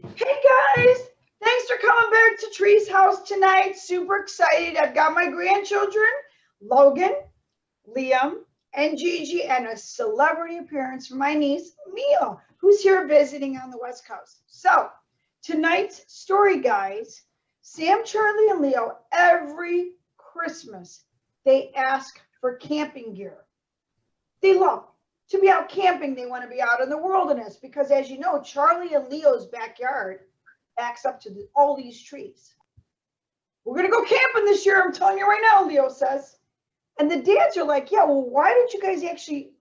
Hey guys, thanks for coming back to Tree's house tonight. Super excited. I've got my grandchildren, Logan, Liam, and Gigi, and a celebrity appearance from my niece, Mia, who's here visiting on the West Coast. So, tonight's story, guys, Sam, Charlie, and Leo, every Christmas, they ask for camping gear. They love to be out camping. They want to be out in the wilderness because, as you know, Charlie and Leo's backyard backs up to all these trees. We're going to go camping this year. I'm telling you right now, Leo says. And the dads are like, yeah, well, why don't you guys actually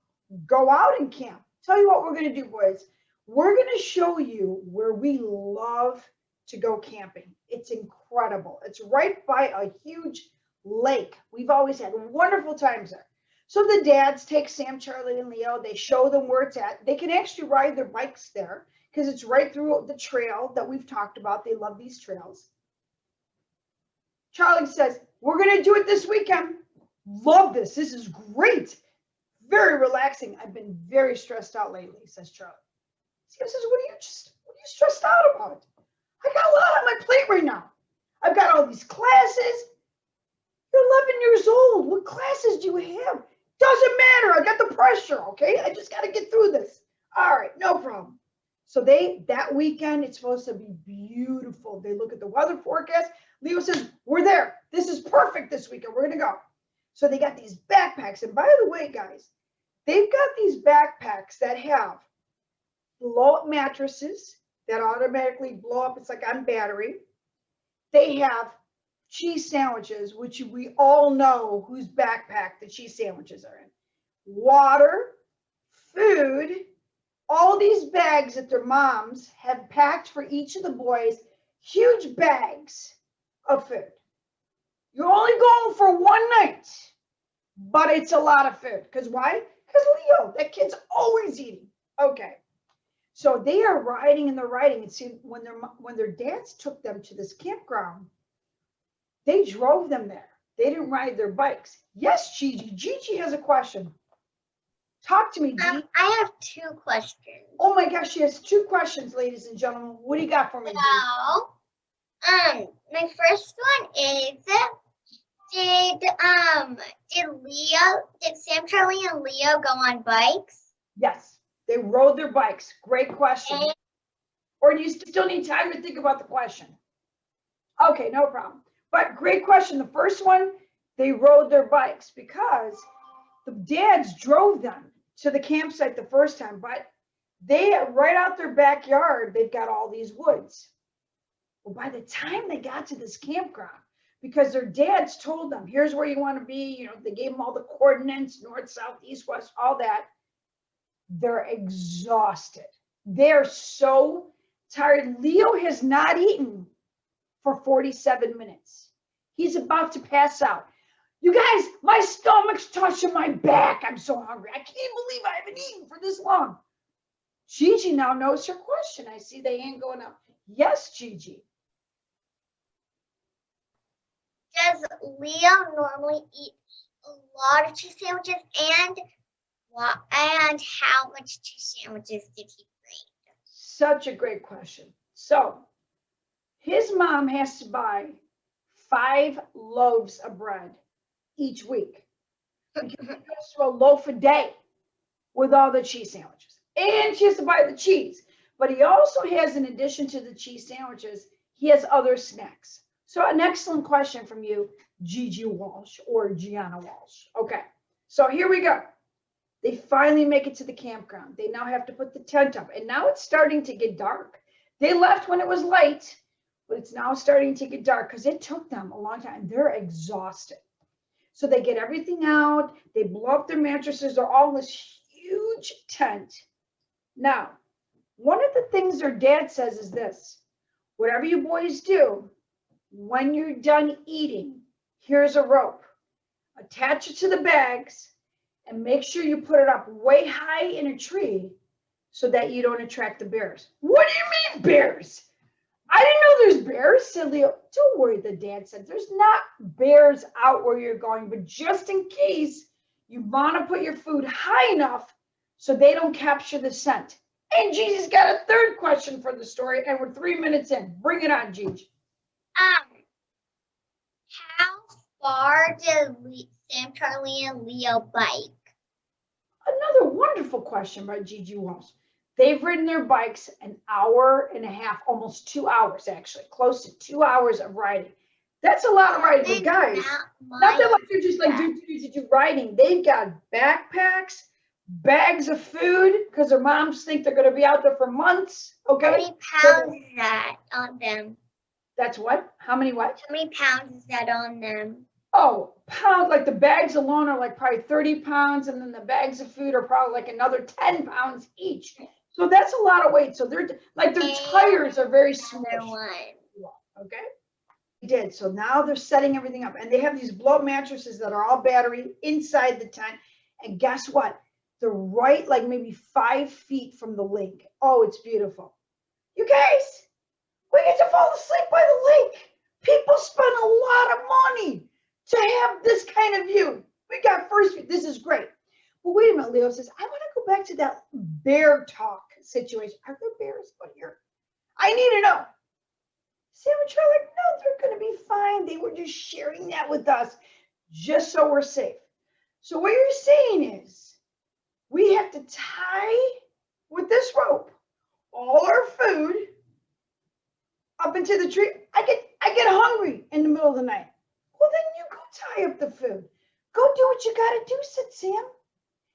go out and camp? Tell you what we're going to do, boys. We're going to show you where we love to go camping. It's incredible. It's right by a huge lake. We've always had wonderful times there. So the dads take Sam, Charlie, and Leo. They show them where it's at. They can actually ride their bikes there because it's right through the trail that we've talked about. They love these trails. Charlie says, we're going to do it this weekend. Love this. This is great. Very relaxing. I've been very stressed out lately, says Charlie. Sam says, what are you stressed out about? I got a lot on my plate right now. I've got all these classes. You're 11 years old. What classes do you have? Doesn't matter. I got the pressure, okay? I just got to get through this. All right, no problem. So that weekend, it's supposed to be beautiful. They look at the weather forecast. Leo says, we're there. This is perfect this weekend. We're going to go. So they got these backpacks. And by the way, guys, they've got these backpacks that have blow-up mattresses that automatically blow up. It's like on battery. They have cheese sandwiches, which we all know whose backpack the cheese sandwiches are in. Water, food, all these bags that their moms have packed for each of the boys, huge bags of food. You're only going for one night, but it's a lot of food. Because why? Because Leo, that kid's always eating. Okay. So they are riding and they're riding. And see, when their dads took them to this campground, they drove them there. They didn't ride their bikes. Yes, Gigi. Gigi has a question. Talk to me, Gigi. I have two questions. Oh my gosh, she has two questions, ladies and gentlemen. What do you got for me, Gigi? My first one is, did Sam, Charlie, and Leo go on bikes? Yes, they rode their bikes. Great question. Or do you still need time to think about the question? Okay, no problem. But great question. The first one, they rode their bikes because the dads drove them to the campsite the first time, but they right out their backyard, they've got all these woods. Well, by the time they got to this campground, because their dads told them, here's where you want to be, you know, they gave them all the coordinates, north, south, east, west, all that. They're exhausted. They're so tired. Leo has not eaten for 47 minutes. He's about to pass out. You guys, my stomach's touching my back. I'm so hungry. I can't believe I haven't eaten for this long. Gigi now knows her question. I see the hand going up. Yes, Gigi. Does Leo normally eat a lot of cheese sandwiches? And how much cheese sandwiches did he bring? Such a great question. So his mom has to buy 5 loaves of bread each week. Because he goes to a loaf a day with all the cheese sandwiches. And she has to buy the cheese. But he also has, in addition to the cheese sandwiches, he has other snacks. So an excellent question from you, Gigi Walsh or Gianna Walsh. Okay, so here we go. They finally make it to the campground. They now have to put the tent up. And now it's starting to get dark. They left when it was light, but it's now starting to get dark because it took them a long time. They're exhausted. So they get everything out. They blow up their mattresses. They're all in this huge tent. Now, one of the things their dad says is this: whatever you boys do, when you're done eating, here's a rope. Attach it to the bags and make sure you put it up way high in a tree so that you don't attract the bears. What do you mean bears? I didn't know there's bears, said Leo. Don't worry, the dad said. There's not bears out where you're going, but just in case, you want to put your food high enough so they don't capture the scent. And Gigi's got a third question for the story, and we're 3 minutes in. Bring it on, Gigi. How far did Sam, Charlie, and Leo bike? Another wonderful question by Gigi Walsh. They've ridden their bikes an hour and a half, almost 2 hours, actually, close to 2 hours of riding. That's a lot of riding, but guys, not that like they're just like do riding. They've got backpacks, bags of food, because their moms think they're going to be out there for months. Okay. How many pounds is that on them? That's what? How many what? How many pounds is that on them? Oh, pounds, like the bags alone are like probably 30 pounds, and then the bags of food are probably like another 10 pounds each. So that's a lot of weight. So they're like their tires are very small. Okay. They did. So now they're setting everything up, and they have these blow mattresses that are all battery inside the tent. And guess what? They're right like maybe 5 feet from the lake. Oh, it's beautiful. You guys, we get to fall asleep by the lake. People spend a lot of money to have this kind of view. We got first view. This is great. Well, wait a minute, Leo says, I want to go back to that bear talk situation. Are there bears out here? I need to know. Sam and Charlie, like, no, they're going to be fine. They were just sharing that with us just so we're safe. So what you're saying is we have to tie with this rope all our food up into the tree. I get hungry in the middle of the night. Well, then you go tie up the food. Go do what you got to do, said Sam.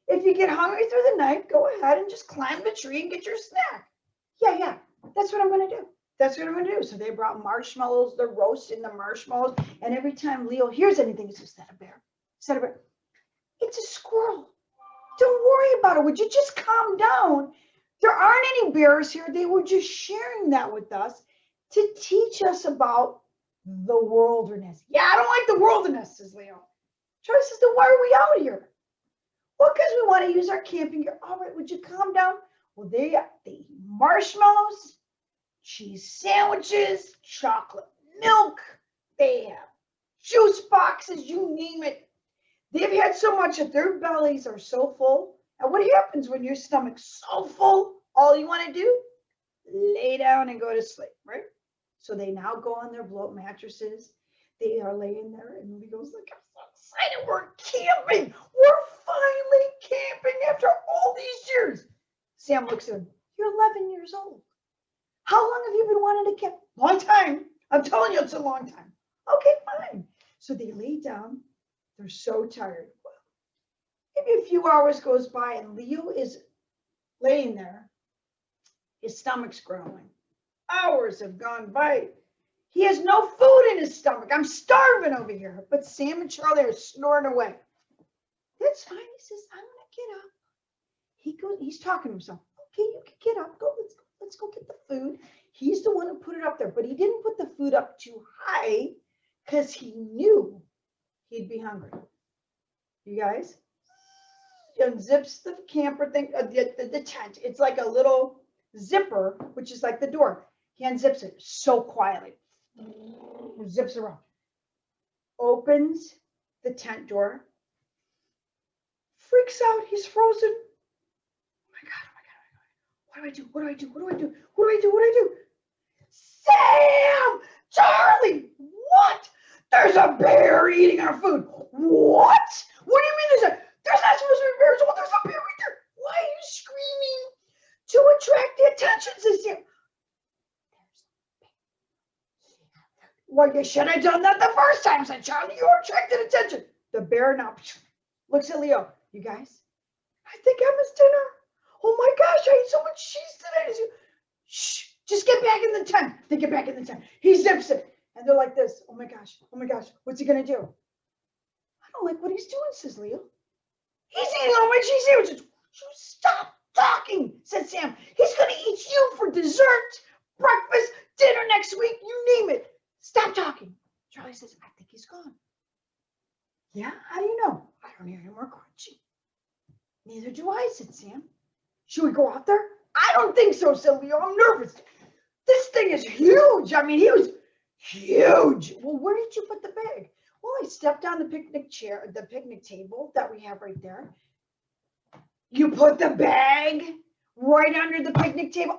If you get hungry through the night, go ahead and just climb the tree and get your snack. Yeah, that's what I'm going to do. That's what I'm going to do. So they brought marshmallows. They're roasting the marshmallows. And every time Leo hears anything, he says, is that a bear? Is that a bear? It's a squirrel. Don't worry about it. Would you just calm down? There aren't any bears here. They were just sharing that with us to teach us about the wilderness. Yeah, I don't like the wilderness, says Leo. Charlie says, then why are we out here? Well, because we want to use our camping gear. All right, would you calm down? Well, they eat marshmallows, cheese sandwiches, chocolate milk. They have juice boxes, you name it. They've had so much that their bellies are so full. And what happens when your stomach's so full? All you want to do? Lay down and go to sleep, right? So they now go on their blow-up mattresses. They are laying there, and Leo's like, I'm so excited. We're camping. We're finally camping after all these years. Sam looks at him. You're 11 years old. How long have you been wanting to camp? Long time. I'm telling you, it's a long time. Okay, fine. So they lay down. They're so tired. Well, maybe a few hours goes by, and Leo is laying there. His stomach's growling. Hours have gone by. He has no food in his stomach. I'm starving over here. But Sam and Charlie are snoring away. That's fine. He says, I'm going to get up. He's talking to himself. Okay, you can get up. Let's go get the food. He's the one who put it up there. But he didn't put the food up too high because he knew he'd be hungry. You guys? He unzips the camper thing, the tent. It's like a little zipper, which is like the door. He unzips it so quietly. Zips around. Opens the tent door. Freaks out. He's frozen. Oh my God. What do I do? What do I do? What do I do? What do I do? What do I do? Sam! Charlie! What? There's a bear eating our food. What? What do you mean there's not supposed to be bears? Well, there's a bear right there. Why are you screaming? To attract the attention, says Sam. Well, you should have done that the first time, said Charlie. You attracted attention. The bear now looks at Leo. You guys, I think I missed dinner. Oh my gosh, I ate so much cheese today. Shh, just get back in the tent. They get back in the tent. He zips it. And they're like this. Oh my gosh, what's he going to do? I don't like what he's doing, says Leo. He's eating all my cheese sandwiches. You stop talking, said Sam. He's going to eat you for dessert, breakfast, dinner next week, you name it. Stop talking. Charlie says, I think he's gone. Yeah, how do you know? I don't hear any more crunching. Neither do I, said Sam. Should we go out there? I don't think so, said Leo. I'm nervous. This thing is huge. I mean, he was huge. Well, where did you put the bag? Well, I stepped on the picnic chair, the picnic table that we have right there. You put the bag right under the picnic table.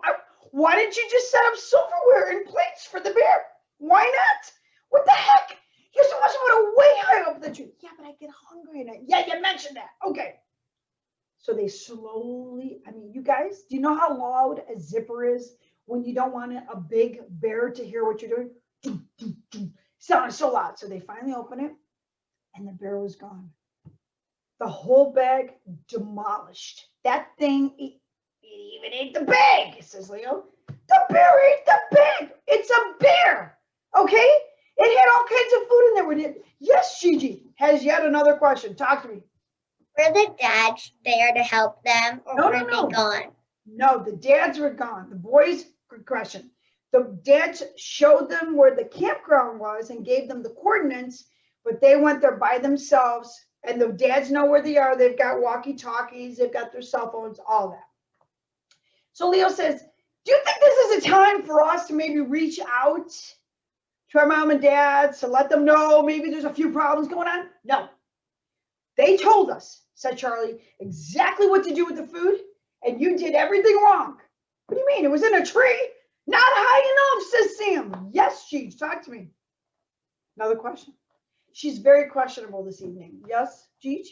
Why didn't you just set up silverware and plates for the bear? Why not? What the heck? You're supposed to put it way high up the tree. Yeah, but I get hungry at night. Yeah, you mentioned that. Okay. So they slowly, I mean, you guys, do you know how loud a zipper is when you don't want a big bear to hear what you're doing? Doom, doom, doom. Sounded so loud. So they finally open it and the bear was gone. The whole bag demolished. That thing, it even ate the bag, says Leo. The bear ate the bag. It's a bear. Okay? It had all kinds of food in there with it. Yes, Gigi has yet another question. Talk to me. Were the dads there to help them, or were they gone? No, the dads were gone. The boys, good question. The dads showed them where the campground was and gave them the coordinates, but they went there by themselves. And the dads know where they are. They've got walkie-talkies. They've got their cell phones, all that. So Leo says, do you think this is a time for us to maybe reach out to our mom and dad to let them know maybe there's a few problems going on? No. They told us, said Charlie, exactly what to do with the food, and you did everything wrong. What do you mean? It was in a tree? Not high enough, says Sam. Yes, Cheech, talk to me. Another question. She's very questionable this evening. Yes, Cheech?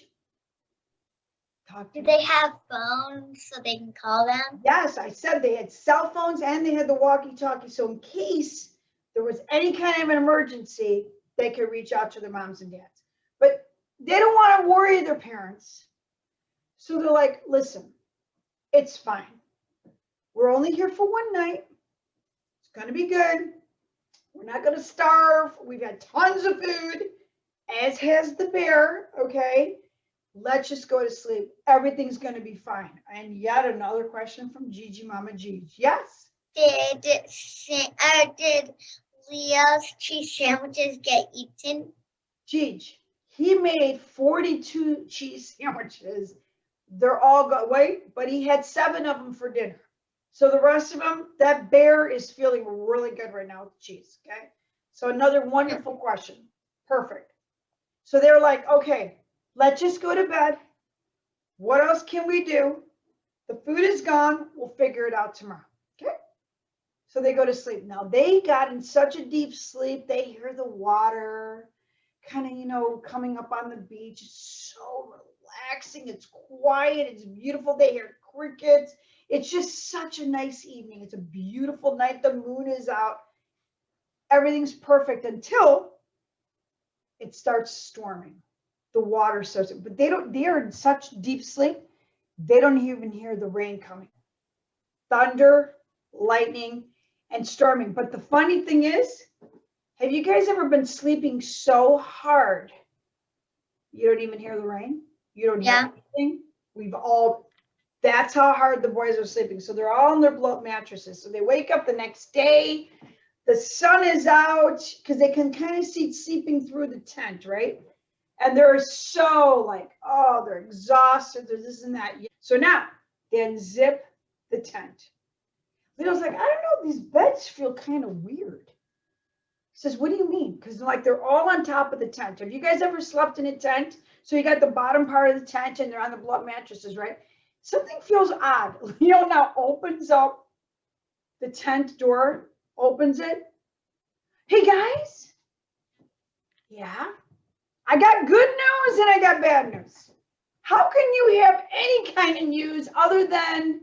Talk to Do me. they have phones so they can call them? Yes, I said they had cell phones and they had the walkie-talkie. So in case there was any kind of an emergency, they could reach out to their moms and dads. But they don't want to worry their parents. So they're like, listen, it's fine. We're only here for one night. It's going to be good. We're not going to starve. We've had tons of food, as has the bear, okay? Let's just go to sleep. Everything's going to be fine. And yet another question from Gigi Mama Gigi. Yes? Did Leo's cheese sandwiches get eaten? Gigi, he made 42 cheese sandwiches. They're all good. Wait, but he had 7 of them for dinner. So the rest of them, that bear is feeling really good right now with cheese, okay? So another wonderful question. Perfect. So they're like, okay, let's just go to bed. What else can we do? The food is gone. We'll figure it out tomorrow, okay? So they go to sleep. Now they got in such a deep sleep. They hear the water kind of, coming up on the beach. It's so relaxing. It's quiet. It's beautiful. They hear crickets. It's just such a nice evening. It's a beautiful night. The moon is out. Everything's perfect until it starts storming. The water starts, but they are in such deep sleep, they don't even hear the rain coming. Thunder, lightning, and storming. But the funny thing is, have you guys ever been sleeping so hard you don't even hear the rain? You don't hear anything? That's how hard the boys are sleeping. So they're all on their blow up mattresses. So they wake up the next day. The sun is out because they can kind of see sleeping through the tent, right? And they're so they're exhausted. There's this and that. So now they unzip the tent. Leo's like, I don't know. These beds feel kind of weird. He says, what do you mean? Because they're all on top of the tent. Have you guys ever slept in a tent? So you got the bottom part of the tent and they're on the blow up mattresses, right? Something feels odd. Leo now opens up the tent door, opens it. Hey guys. Yeah. I got good news and I got bad news. How can you have any kind of news other than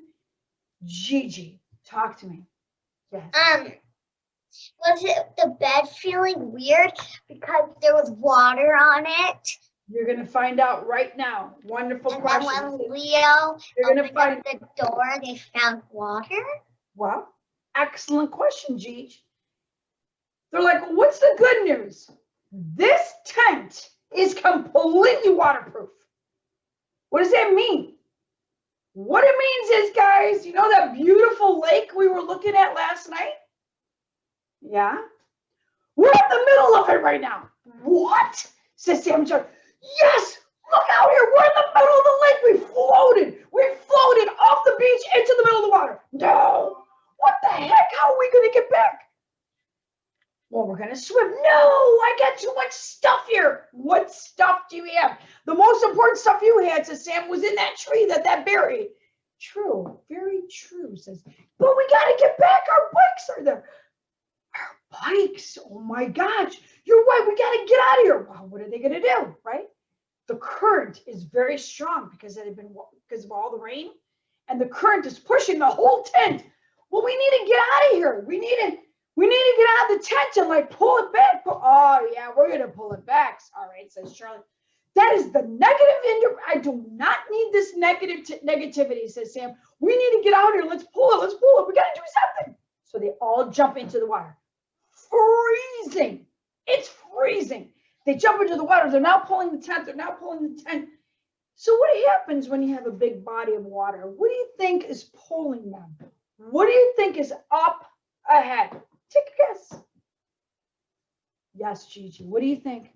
Gigi? Talk to me. Yes. Was it the bed feeling weird because there was water on it? You're gonna find out right now. Wonderful question. And then when Leo opened up the door, they found water? Well, excellent question, Gigi. They're like, well, what's the good news? This tent is completely waterproof. What does that mean? What it means is, guys, you know that beautiful lake we were looking at last night? Yeah? We're in the middle of it right now. What? Says Sam Chuck. Yes! Look out here. We're in the middle of the lake. We floated off the beach into the middle of the water. No. What the heck? How are we going to get back? Well, we're going to swim. No, I got too much stuff here. What stuff do you have? The most important stuff you had, says Sam, was in that tree that bear ate. True, very true, says. But we got to get back. Our bikes are there. Our bikes. Oh my gosh. You're right. We got to get out of here. Well, what are they going to do, right? The current is very strong because of all the rain, and the current is pushing the whole tent. Well, we need to get out of here. We need to get out of the tent and like pull it back. Oh yeah, we're gonna pull it back. All right, says Charlie. That is the negative. I do not need this negativity, says Sam. We need to get out of here. Let's pull it. Let's pull it. We got to do something. So they all jump into the water. Freezing. It's freezing. They jump into the water. They're now pulling the tent. They're now pulling the tent. So what happens when you have a big body of water? What do you think is pulling them? What do you think is up ahead? Take a guess. Yes, Gigi. What do you think?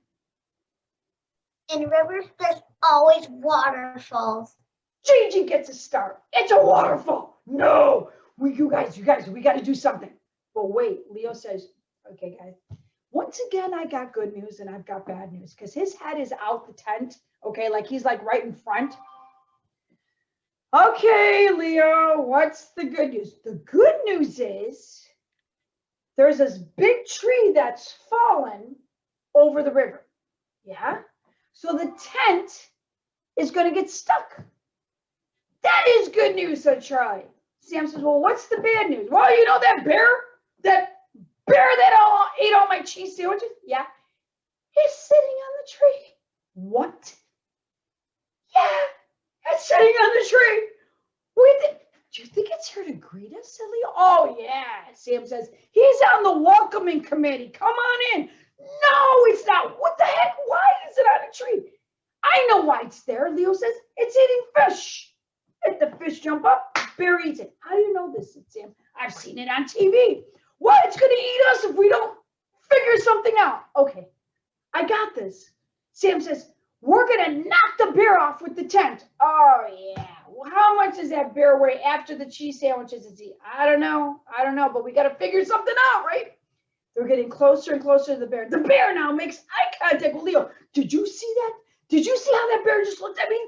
In rivers, there's always waterfalls. Gigi gets a star. It's a waterfall. No, you guys, we got to do something. But wait, Leo says, okay, guys. Once again, I got good news and I've got bad news because his head is out the tent. Okay, like he's like right in front. Okay, Leo, what's the good news? The good news is there's this big tree that's fallen over the river. Yeah. So the tent is going to get stuck. That is good news, said Charlie. Sam says, well, what's the bad news? Well, you know that bear that ate all my cheese sandwiches? Yeah. He's sitting on the tree. What? Yeah, it's sitting on the tree. Do you think it's here to greet us, silly? Oh, yeah, Sam says. He's on the welcoming committee. Come on in. No, it's not. What the heck? Why is it on a tree? I know why it's there, Leo says. It's eating fish. If the fish jump up, bear eats it. How do you know this, Sam? I've seen it on TV. Well, it's going to eat us if we don't figure something out. Okay, I got this. Sam says, we're going to knock the bear off with the tent. Oh, yeah. Well, how much does that bear weigh after the cheese sandwiches it's eaten? I don't know, but we got to figure something out, right? They're getting closer and closer to the bear. The bear now makes eye contact with Leo. Did you see that? Did you see how that bear just looked at me?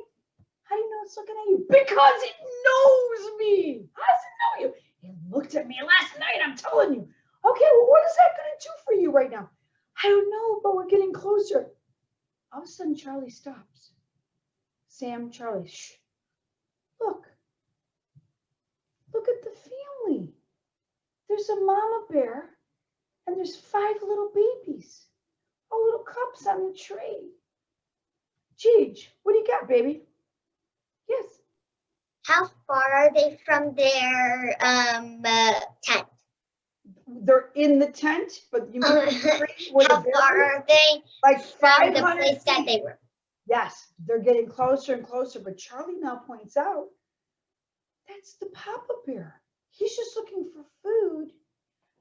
How do you know it's looking at you? Because it knows me. How does it know you? It looked at me last night, I'm telling you. Okay, well, what is that going to do for you right now? I don't know, but we're getting closer. All of a sudden, Charlie stops. Sam, Charlie, shh. Look at the family. There's a mama bear and there's 5 little babies, all little cubs on the tree. Gigi, what do you got, baby? Yes. How far are they from their tent? They're in the tent, but you mean how far are they like from the 500 place that feet? they were? Yes, they're getting closer and closer, but Charlie now points out that's the papa bear. He's just looking for food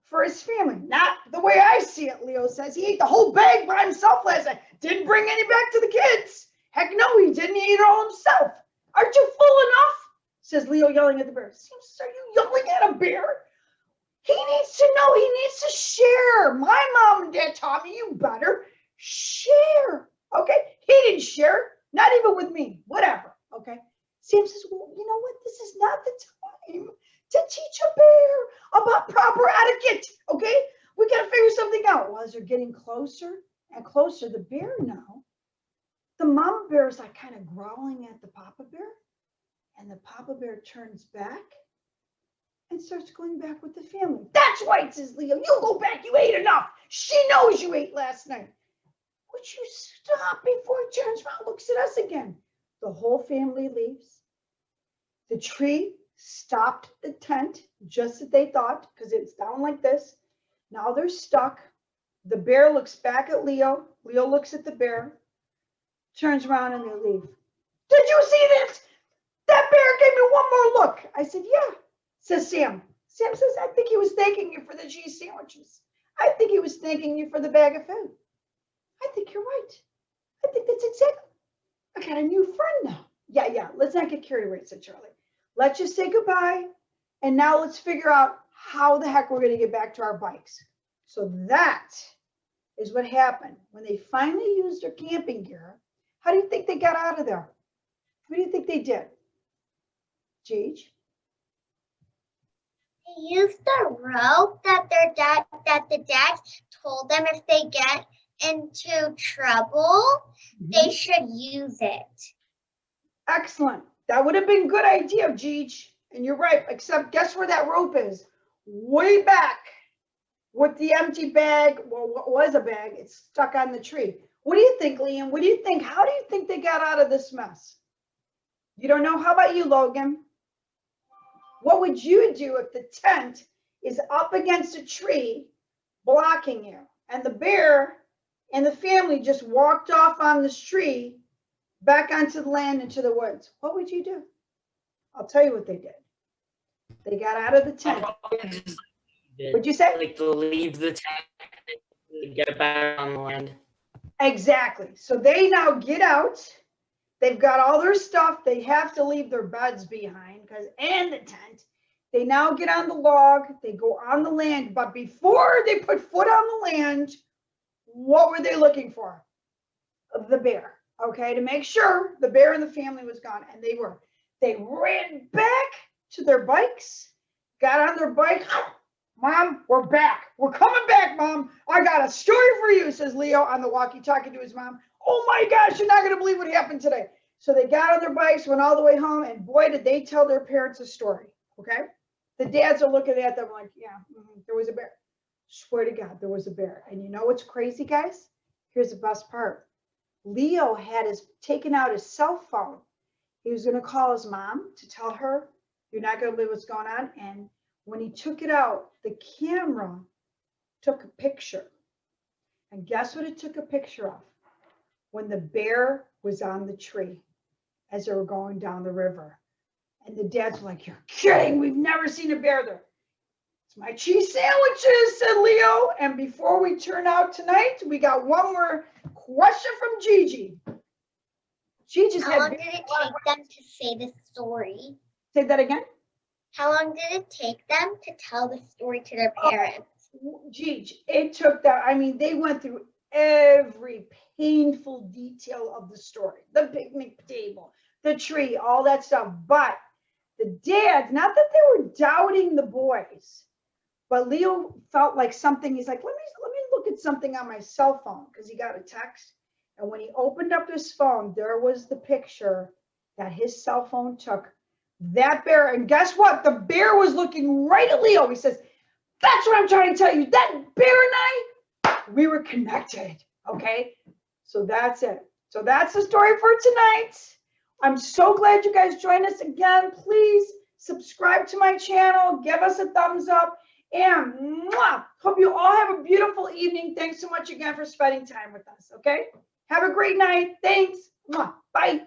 for his family. Not the way I see it, Leo says. He ate the whole bag by himself last night. Didn't bring any back to the kids. Heck no, he didn't eat it all himself. Aren't you full enough? Says Leo, yelling at the bear. Are you yelling at a bear? He needs to know. He needs to share. My mom and dad taught me you better share. Okay? He didn't share. Not even with me. Whatever. Okay? Sam says, well, you know what? This is not the time to teach a bear about proper etiquette. Okay? We got to figure something out. Well, as they're getting closer and closer, the bear now, the mama bear is like kind of growling at the papa bear. And the papa bear turns back and starts going back with the family. That's right, says Leo. You go back. You ate enough. She knows you ate last night. Would you stop before he turns around and looks at us again? The whole family leaves. The tree stopped the tent, just as they thought, because it's down like this. Now they're stuck. The bear looks back at Leo. Leo looks at the bear, turns around, and they leave. Did you see that? That bear gave me one more look. I said, yeah, says Sam. Sam says, I think he was thanking you for the cheese sandwiches. I think he was thanking you for the bag of food. I think you're right. I think that's exactly. I got a new friend now. Yeah. Let's not get carried away, said Charlie. Let's just say goodbye. And now let's figure out how the heck we're going to get back to our bikes. So that is what happened. When they finally used their camping gear, how do you think they got out of there? What do you think they did? Gigi? They used the rope that the dads told them if they get into trouble, they should use it. Excellent. That would have been a good idea, Gigi. And you're right, except guess where that rope is? Way back with the empty bag. Well, what was a bag? It's stuck on the tree. What do you think, Liam? What do you think? How do you think they got out of this mess? You don't know? How about you, Logan? What would you do if the tent is up against a tree blocking you and the bear and the family just walked off on this tree back onto the land into the woods? What would you do? I'll tell you what they did. They got out of the tent. What'd you say? Like to leave the tent and get back on the land. Exactly. So they now get out. They've got all their stuff. They have to leave their beds behind and the tent. They now get on the log. They go on the land. But before they put foot on the land, what were they looking for? The bear. Okay, to make sure the bear and the family was gone. And they were. They ran back to their bikes, got on their bike. Mom, we're back. We're coming back, Mom. I got a story for you, says Leo on the walkie-talkie to his mom. Oh my gosh, you're not going to believe what happened today. So they got on their bikes, went all the way home, and boy, did they tell their parents a story, okay? The dads are looking at them like, yeah, there was a bear. Swear to God, there was a bear. And you know what's crazy, guys? Here's the best part. Leo had taken out his cell phone. He was going to call his mom to tell her, you're not going to believe what's going on. And when he took it out, the camera took a picture. And guess what it took a picture of? When the bear was on the tree as they were going down the river. And the dads were like, you're kidding. We've never seen a bear there. It's my cheese sandwiches, said Leo. And before we turn out tonight, we got one more question from Gigi. Gigi's How long did it take them to say the story? Say that again. How long did it take them to tell the story to their parents? Gigi, it took that. I mean, they went through every painful detail of the story. The picnic table, the tree, all that stuff. But the dads, not that they were doubting the boys, but Leo felt like something. He's like, let me look at something on my cell phone, because he got a text. And when he opened up his phone, there was the picture that his cell phone took. That bear, and guess what? The bear was looking right at Leo. He says, that's what I'm trying to tell you. That bear and I, we were connected. Okay? So that's it. So that's the story for tonight. I'm so glad you guys joined us again. Please subscribe to my channel. Give us a thumbs up. And hope you all have a beautiful evening. Thanks so much again for spending time with us. Okay? Have a great night. Thanks. Bye.